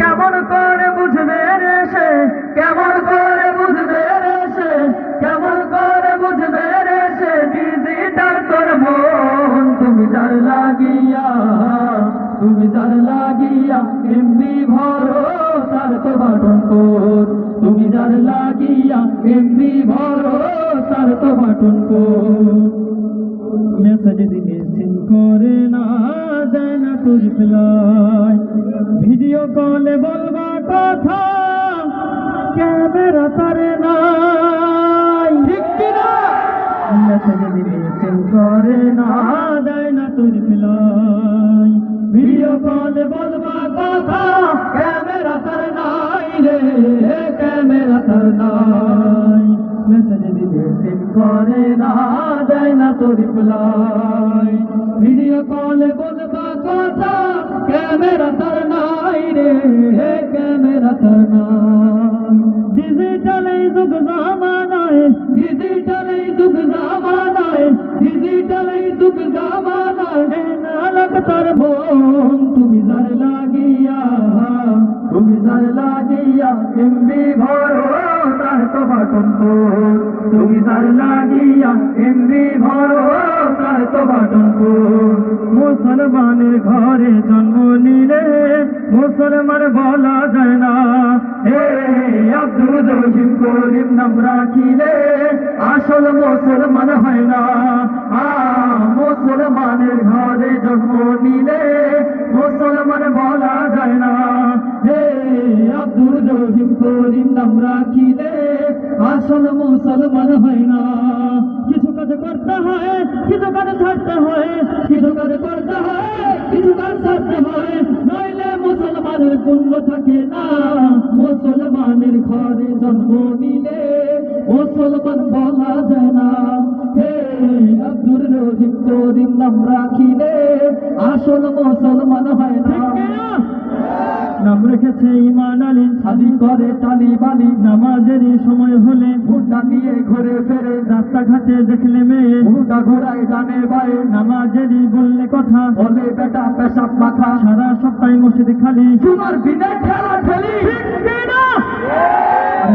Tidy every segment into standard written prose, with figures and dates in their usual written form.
কেমন করে বুঝবে রে সে, কেমন করে বুঝবে রে সে, কেমন করে বুঝবে রে সে, ডিজিটাল তোর মন। তুমি যার লাগিয়া, তুমি যার লাগিয়া এমবি ভরো তার তো বাটন কোড। তুমি যার লাগিয়া এমবি ভরো তার তো বাটন কোড। মেসেজ দিলে সিন করে না, দেয় না তো রিপ্লাই। ভিডিও কলে বলবা কথা, ক্যামেরা তারে নাই। ঠিক কিনা? মেসেজ দিলে সিন করে না, দেয় না তো রিপ্লাই। ভিডিও কলে বলবা কথা, ক্যামেরা তার নাই রে, ক্যামেরা তার নাই। মেসেজ দিলে সিন করে না, দেয় না তো রিপ্লাই। ভিডিও কলে বলবা কথা, ক্যামেরা তার নাই রে, ক্যামেরা তার নাই। ডিজিটাল এই যুগ জামানায়, ডিজিটাল এই যুগ জামানায়, ডিজিটাল এই যুগ জামানায় না লাগ তার মন। তুমি যার লাগিয়া, তুমি যার লাগিয়া এমবি ভরো তার তো বাটন কোড। তুমি যার লাগিয়া এমবি ভরো তার তো বাটন কোড। মুসলমানের ঘরে জন্ম নিলে মুসলমান বলা যায় না, হে আব্দুল রহিম করিম নাম রাখিলে আসল মুসলমান হয় না। মুসলমানের ঘরে জন্ম নিলে মুসলমান বলা যায় না, হে আব্দুল রহিম করিম নাম রাখিলে আসল মুসলমান হয় না। কিছু কাজ করতে হয়, কিছু কাজ ছাড়তে হয়, কিছু কাজ করতে হয়, কিছু কাজ ছাড়তে হয়, নইলে মুসলমানের পুণ্য থাকে না। মুসলমানের ঘরে জন্ম নিলে মুসলমান বলা যায় না, হে আব্দুল রহিম করিম নাম রাখিলে আসল মুসলমান হয় না। নাম রেখেছে ইমান আলী, খালি করে টালি বালি। নামাজেরই সময় হলে ঘুরটা নিয়ে ঘুরে ফেরে, রাস্তাঘাটে দেখলে মেয়ে ঘুরটা ঘোরায় ডানে বায়ে। নামাজেরই বললে কথা, বলে বেটা পেশাব মাখা। সারা সপ্তাহে মসজিদ খালি, তোমার দিনে ঠেলা ঠেলি।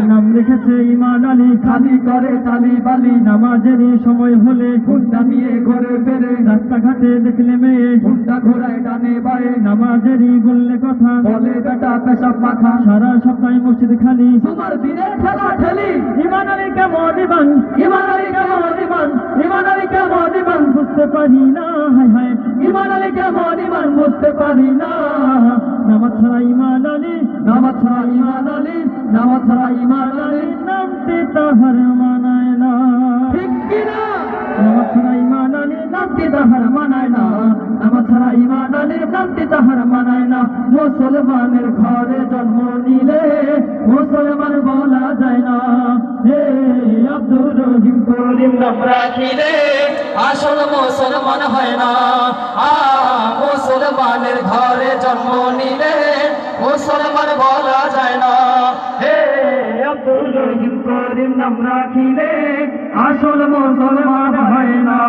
নাম রেখেছে ইমান আলী, খালি করে টালি বালি। নামাজেরই সময় হলে ঘুরটা নিয়ে ঘুরে ফেরে, রাস্তাঘাটে দেখলে মেয়ে ঘুরটা ঘোরায় ডানে বায়ে। নামাজেরই বললে কথা, বলে বেটা পেশাব মাখা। সারা সপ্তাহে মসজিদ খালি, তোমার দিনে ঠেলা ঠেলি। ইমান আলী কেমন ইমান, ইমান আলী কেমন ইমান, ইমান আলী কেমন ইমান বুঝতে পারি না, হায় হায় ইমান আলী কেমন ইমান বুঝতে পারি না। নামাজ ছাড়া ইমান আলী, নামাজ ছাড়া ইমান আলী, নামাজ ছাড়া ইমান আলী নামতে তাহার মানায় না। ঠিক কিনা? নামাজ ছাড়া ইমান আলী নামতে তাহার মানায় না, নামাজ ছাড়া ইমান আলী নামতে তাহার মানায় না। মুসলমানের ঘরে জন্ম নিলে মুসলমান বলা যায় না, হে আব্দুল রহিম করিম নাম রাখিলে আসল মুসলমান হয় না। মুসলমানের ঘরে জন্ম নিলে মুসলমান বলা যায় না, হে আব্দুল রহিম করিম নাম রাখিলে আসল মুসলমান হয় না।